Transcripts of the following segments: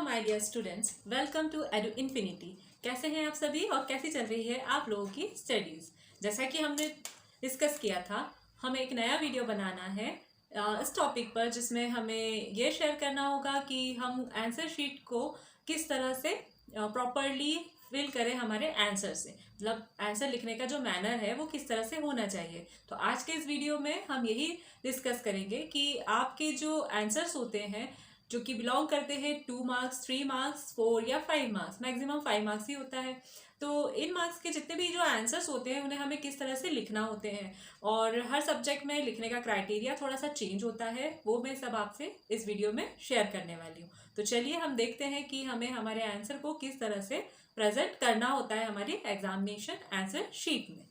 Hello my dear students, welcome to Edu Infinity. कैसे हैं आप सभी और कैसी चल रही है आप लोगों की स्टडीज़। जैसा कि हमने डिस्कस किया था, हमें एक नया वीडियो बनाना है इस टॉपिक पर, जिसमें हमें ये शेयर करना होगा कि हम आंसर शीट को किस तरह से प्रॉपरली फिल करें हमारे आंसर से, मतलब आंसर लिखने का जो मैनर है वो किस तरह से होना चाहिए। तो आज के इस वीडियो में हम यही डिस्कस करेंगे कि आपके जो आंसर्स होते हैं जो कि बिलोंग करते हैं 2 मार्क्स, 3 मार्क्स, 4 या 5 मार्क्स, मैक्सिमम 5 मार्क्स ही होता है। तो इन मार्क्स के जितने भी जो आंसर्स होते हैं उन्हें हमें किस तरह से लिखना होते हैं, और हर सब्जेक्ट में लिखने का क्राइटेरिया थोड़ा सा चेंज होता है, वो मैं सब आपसे इस वीडियो में शेयर करने वाली हूँ। तो चलिए हम देखते हैं कि हमें हमारे आंसर को किस तरह से प्रेजेंट करना होता है हमारी एग्जामिनेशन आंसर शीट में।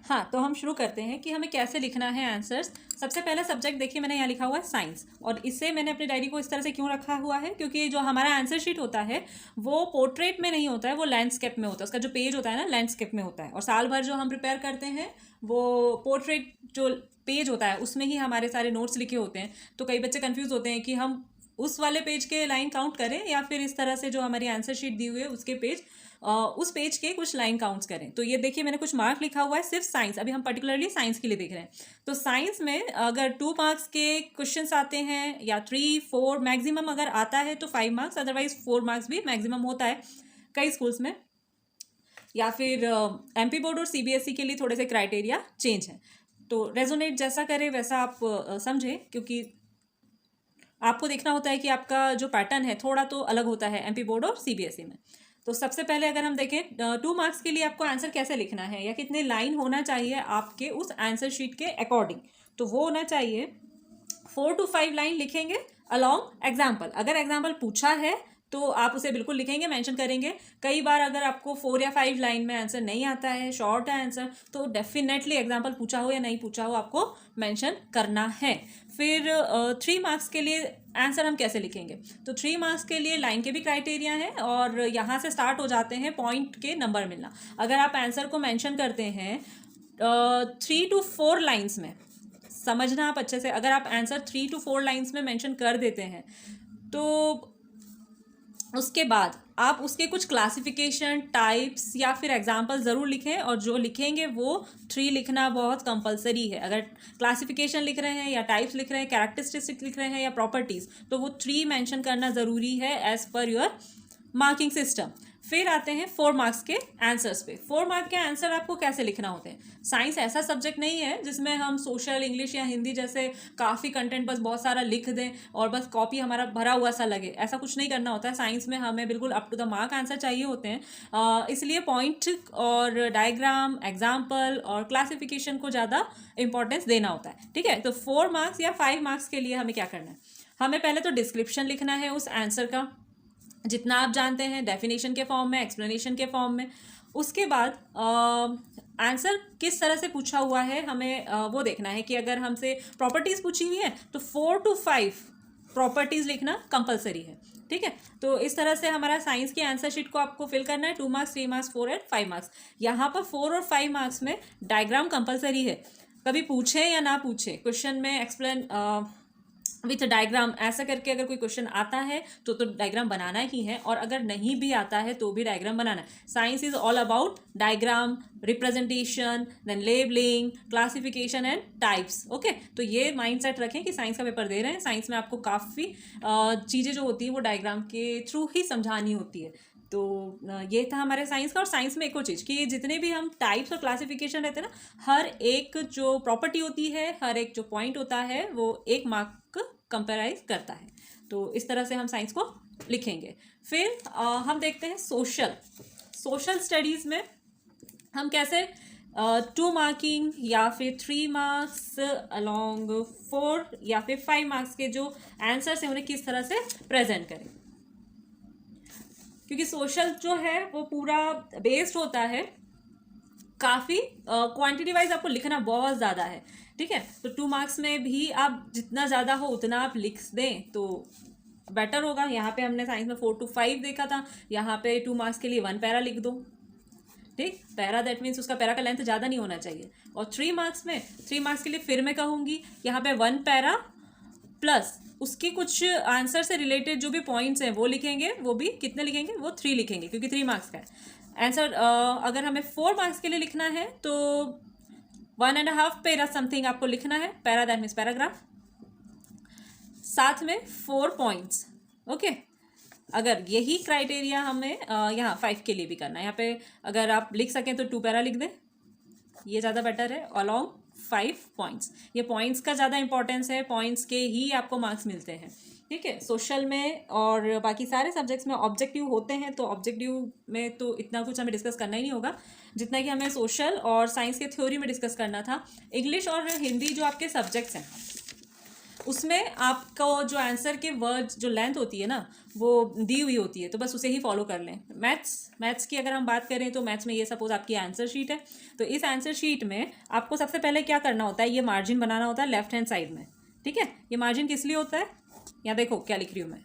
हाँ, तो हम शुरू करते हैं कि हमें कैसे लिखना है आंसर्स। सबसे पहला सब्जेक्ट देखिए, मैंने यहाँ लिखा हुआ है साइंस, और इससे मैंने अपनी डायरी को इस तरह से क्यों रखा हुआ है, क्योंकि जो हमारा आंसर शीट होता है वो पोर्ट्रेट में नहीं होता है, वो लैंडस्केप में होता है। उसका जो पेज होता है ना, लैंडस्केप में होता है, और साल भर जो हम प्रिपेयर करते हैं वो पोर्ट्रेट जो पेज होता है उसमें ही हमारे सारे नोट्स लिखे होते हैं। तो कई बच्चे कन्फ्यूज़ होते हैं कि हम उस वाले पेज के लाइन काउंट करें या फिर इस तरह से जो हमारी आंसर शीट दी हुई है उसके पेज उस पेज के कुछ लाइन काउंट्स करें। तो ये देखिए, मैंने कुछ मार्क लिखा हुआ है सिर्फ साइंस, अभी हम पर्टिकुलरली साइंस के लिए देख रहे हैं। तो साइंस में अगर 2 मार्क्स के क्वेश्चंस आते हैं या 3, 4, मैक्सिमम अगर आता है तो 5 मार्क्स, अदरवाइज 4 मार्क्स भी मैक्सिमम होता है कई स्कूल्स में। या फिर एमपी बोर्ड और सीबीएसई के लिए थोड़े से क्राइटेरिया चेंज है। तो रेजोनेट जैसा करे वैसा आप समझें, क्योंकि आपको देखना होता है कि आपका जो पैटर्न है थोड़ा तो अलग होता है एमपी बोर्ड और सीबीएसई में। तो सबसे पहले अगर हम देखें 2 मार्क्स के लिए आपको आंसर कैसे लिखना है या कितने लाइन होना चाहिए आपके उस आंसर शीट के अकॉर्डिंग, तो वो होना चाहिए 4 to 5 लाइन लिखेंगे अलॉन्ग एग्जाम्पल। अगर एग्जाम्पल पूछा है तो आप उसे बिल्कुल लिखेंगे, मेंशन करेंगे। कई बार अगर आपको 4 या 5 लाइन में आंसर नहीं आता है, शॉर्ट है आंसर, तो डेफिनेटली एग्जाम्पल पूछा हो या नहीं पूछा हो आपको मेंशन करना है। फिर 3 मार्क्स के लिए आंसर हम कैसे लिखेंगे, तो 3 मार्क्स के लिए लाइन के भी क्राइटेरिया हैं, और यहाँ से स्टार्ट हो जाते हैं पॉइंट के नंबर मिलना। अगर आप आंसर को मेंशन करते हैं 3 to 4 लाइन्स में, समझना आप अच्छे से, अगर आप आंसर 3 to 4 लाइन्स में मेंशन कर देते हैं तो उसके बाद आप उसके कुछ क्लासिफिकेशन, टाइप्स या फिर एग्जाम्पल ज़रूर लिखें, और जो लिखेंगे वो 3 लिखना बहुत कंपलसरी है। अगर क्लासिफिकेशन लिख रहे हैं या टाइप्स लिख रहे हैं, कैरेक्टरिस्टिक्स लिख रहे हैं या प्रॉपर्टीज़, तो वो 3 मेंशन करना ज़रूरी है as per your marking system. फिर आते हैं 4 मार्क्स के आंसर्स पे। 4 मार्क के आंसर आपको कैसे लिखना होते हैं। साइंस ऐसा सब्जेक्ट नहीं है जिसमें हम सोशल, इंग्लिश या हिंदी जैसे काफ़ी कंटेंट बस बहुत सारा लिख दें और बस कॉपी हमारा भरा हुआ सा लगे, ऐसा कुछ नहीं करना होता है। साइंस में हमें बिल्कुल up to the mark answer चाहिए होते हैं, इसलिए पॉइंट और डायग्राम, एग्जाम्पल और क्लासिफिकेशन को ज़्यादा इंपॉर्टेंस देना होता है। ठीक है, तो 4 मार्क्स या 5 मार्क्स के लिए हमें क्या करना है, हमें पहले तो डिस्क्रिप्शन लिखना है उस आंसर का, जितना आप जानते हैं, डेफिनेशन के फॉर्म में, एक्सप्लेनेशन के फॉर्म में। उसके बाद आंसर किस तरह से पूछा हुआ है हमें वो देखना है कि अगर हमसे प्रॉपर्टीज़ पूछी हुई है तो 4 to 5 प्रॉपर्टीज़ लिखना कंपलसरी है। ठीक है, तो इस तरह से हमारा साइंस की आंसर शीट को आपको फिल करना है। 2 मार्क्स, 3 मार्क्स, 4 एंड 5 मार्क्स। यहाँ पर 4 और 5 मार्क्स में डायग्राम कंपलसरी है। कभी पूछे या ना पूछे, क्वेश्चन में एक्सप्लेन विथ डायग्राम ऐसा करके अगर कोई क्वेश्चन आता है तो डायग्राम बनाना ही है, और अगर नहीं भी आता है तो भी डायग्राम बनाना है। Science is all about diagram, representation, then labelling, classification and types. Okay, तो ये माइंडसेट रखें कि साइंस का पेपर दे रहे हैं, साइंस में आपको काफ़ी चीज़ें जो होती हैं वो डायग्राम के थ्रू ही समझानी होती है। तो ये था हमारे साइंस का। और साइंस में एक और चीज़ कि जितने भी हम टाइप्स और क्लासिफिकेशन रहते हैं ना, हर एक जो प्रॉपर्टी होती है, हर एक जो पॉइंट होता है, वो 1 मार्क कंपेराइज करता है। तो इस तरह से हम साइंस को लिखेंगे। फिर हम देखते हैं सोशल स्टडीज़ में हम कैसे 2 मार्किंग या फिर 3 मार्क्स अलॉन्ग 4 या फिर 5 मार्क्स के जो आंसर्स हैं उन्हें किस तरह से प्रेजेंट करें, क्योंकि सोशल जो है वो पूरा बेस्ड होता है, काफ़ी क्वांटिटी वाइज आपको लिखना बहुत ज़्यादा है। ठीक है, तो 2 मार्क्स में भी आप जितना ज़्यादा हो उतना आप लिख दें तो बेटर होगा। यहाँ पे हमने साइंस में 4 to 5 देखा था, यहाँ पे 2 मार्क्स के लिए 1 पैरा लिख दो। ठीक, पैरा दैट मीन्स उसका पैरा का लेंथ ज़्यादा नहीं होना चाहिए। और 3 मार्क्स के लिए फिर मैं कहूँगी यहाँ पे 1 पैरा प्लस उसकी कुछ आंसर से रिलेटेड जो भी पॉइंट्स हैं वो लिखेंगे, वो भी कितने लिखेंगे, वो 3 लिखेंगे क्योंकि 3 मार्क्स का है आंसर। अगर हमें 4 मार्क्स के लिए लिखना है तो 1.5 पैरा समथिंग आपको लिखना है, पैरा दैट मीन्स पैराग्राफ, साथ में 4 पॉइंट्स। ओके, अगर यही क्राइटेरिया हमें यहाँ 5 के लिए भी करना है, यहाँ पे अगर आप लिख सकें तो 2 पैरा लिख दें, ये ज़्यादा बेटर है, अलॉन्ग 5 पॉइंट्स। ये पॉइंट्स का ज़्यादा इंपॉर्टेंस है, पॉइंट्स के ही आपको मार्क्स मिलते हैं, ठीक है। सोशल में और बाकी सारे सब्जेक्ट्स में ऑब्जेक्टिव होते हैं, तो ऑब्जेक्टिव में तो इतना कुछ हमें डिस्कस करना ही नहीं होगा जितना कि हमें सोशल और साइंस के थ्योरी में डिस्कस करना था। इंग्लिश और हिंदी जो आपके सब्जेक्ट्स हैं उसमें आपको जो आंसर के वर्ड्स जो लेंथ होती है ना वो दी हुई होती है, तो बस उसे ही फॉलो कर लें। मैथ्स की अगर हम बात करें तो मैथ्स में ये सपोज आपकी आंसर शीट है, तो इस आंसर शीट में आपको सबसे पहले क्या करना होता है, ये मार्जिन बनाना होता है लेफ्ट हैंड साइड में, ठीक है। ये मार्जिन किस लिए होता है, यहाँ देखो क्या लिख रही हूँ मैं,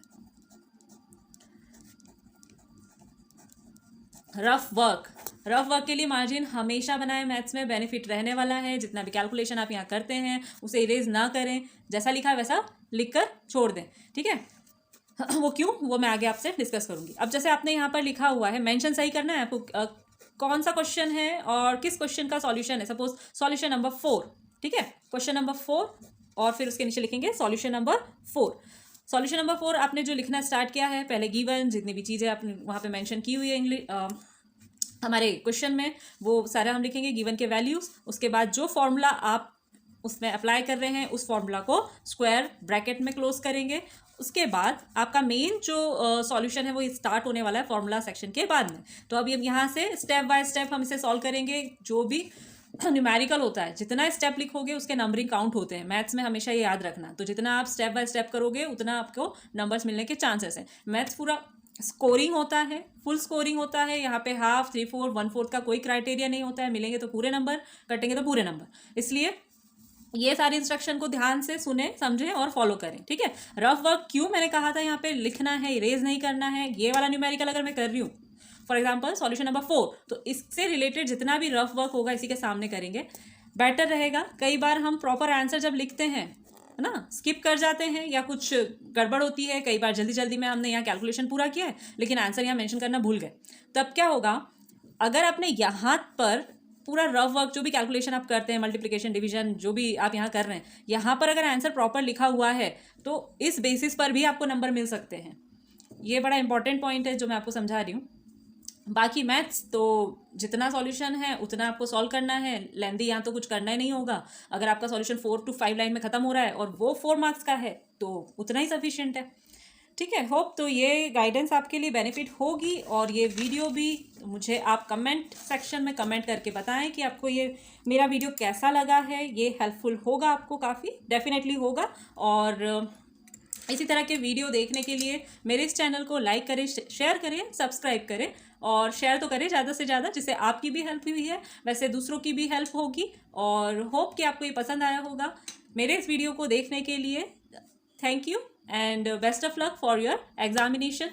रफ वर्क के लिए मार्जिन हमेशा बनाए, मैथ्स में बेनिफिट रहने वाला है। जितना भी कैलकुलेशन आप यहाँ करते हैं उसे इरेज ना करें, जैसा लिखा है वैसा लिख कर छोड़ दें, ठीक है। वो क्यों, वो मैं आगे आपसे डिस्कस करूंगी। अब जैसे आपने यहाँ पर लिखा हुआ है, मेंशन सही करना है आपको, कौन सा क्वेश्चन है और किस क्वेश्चन का सॉल्यूशन है। सपोज सॉल्यूशन नंबर 4, ठीक है, क्वेश्चन नंबर 4 और फिर उसके नीचे लिखेंगे सॉल्यूशन नंबर 4। सॉल्यूशन नंबर 4 आपने जो लिखना स्टार्ट किया है, पहले गिवन जितनी भी चीज़ें आपने वहाँ पे मेंशन की हुई है इंग्लिश हमारे क्वेश्चन में, वो सारा हम लिखेंगे, गिवन के वैल्यूज़। उसके बाद जो फॉर्मूला आप उसमें अप्लाई कर रहे हैं उस फॉर्मूला को स्क्वायर ब्रैकेट में क्लोज करेंगे। उसके बाद आपका मेन जो सॉल्यूशन है वो स्टार्ट होने वाला है फॉर्मूला सेक्शन के बाद में। तो अभी हम यहाँ से स्टेप बाय स्टेप हम इसे सॉल्व करेंगे। जो भी न्यूमेरिकल होता है, जितना स्टेप लिखोगे उसके नंबरिंग काउंट होते हैं, मैथ्स में हमेशा ये याद रखना। तो जितना आप स्टेप बाय स्टेप करोगे उतना आपको नंबर्स मिलने के चांसेस हैं। मैथ्स पूरा स्कोरिंग होता है, फुल स्कोरिंग होता है, यहाँ पे हाफ 3/4 1/4 का कोई क्राइटेरिया नहीं होता है, मिलेंगे तो पूरे नंबर, कटेंगे तो पूरे नंबर। इसलिए ये सारी इंस्ट्रक्शन को ध्यान से सुने, समझें और फॉलो करें, ठीक है। रफ वर्क क्यों मैंने कहा था यहाँ पे लिखना है, इरेज नहीं करना है। ये वाला न्यूमेरिकल अगर मैं कर रही हूँ फॉर एग्जाम्पल सॉल्यूशन नंबर 4, तो इससे रिलेटेड जितना भी रफ वर्क होगा इसी के सामने करेंगे, बेटर रहेगा। कई बार हम प्रॉपर आंसर जब लिखते हैं है ना, स्किप कर जाते हैं या कुछ गड़बड़ होती है, कई बार जल्दी जल्दी में हमने यहाँ कैलकुलेशन पूरा किया है लेकिन आंसर यहाँ मेंशन करना भूल गए। तब क्या होगा, अगर आपने यहाँ पर पूरा रफ वर्क जो भी कैलकुलेशन आप करते हैं, मल्टीप्लिकेशन डिवीजन जो भी आप यहाँ कर रहे हैं, यहाँ पर अगर आंसर प्रॉपर लिखा हुआ है तो इस बेसिस पर भी आपको नंबर मिल सकते हैं। ये बड़ा इंपॉर्टेंट पॉइंट है जो मैं आपको समझा रही हूँ। बाकी मैथ्स तो जितना सॉल्यूशन है उतना आपको सॉल्व करना है, लेंदी यहाँ तो कुछ करना ही नहीं होगा। अगर आपका सॉल्यूशन 4 to 5 लाइन में ख़त्म हो रहा है और वो 4 मार्क्स का है तो उतना ही सफिशिएंट है, ठीक है। होप तो ये गाइडेंस आपके लिए बेनिफिट होगी। और ये वीडियो भी मुझे आप कमेंट सेक्शन में कमेंट करके बताएं कि आपको ये मेरा वीडियो कैसा लगा है। ये हेल्पफुल होगा आपको, काफ़ी डेफिनेटली होगा। और इसी तरह के वीडियो देखने के लिए मेरे इस चैनल को लाइक करें, शेयर करें, सब्सक्राइब करें और शेयर तो करें ज़्यादा से ज़्यादा, जिससे आपकी भी हेल्प हुई है वैसे दूसरों की भी हेल्प होगी। और होप कि आपको ये पसंद आया होगा। मेरे इस वीडियो को देखने के लिए thank you and best of luck for your examination.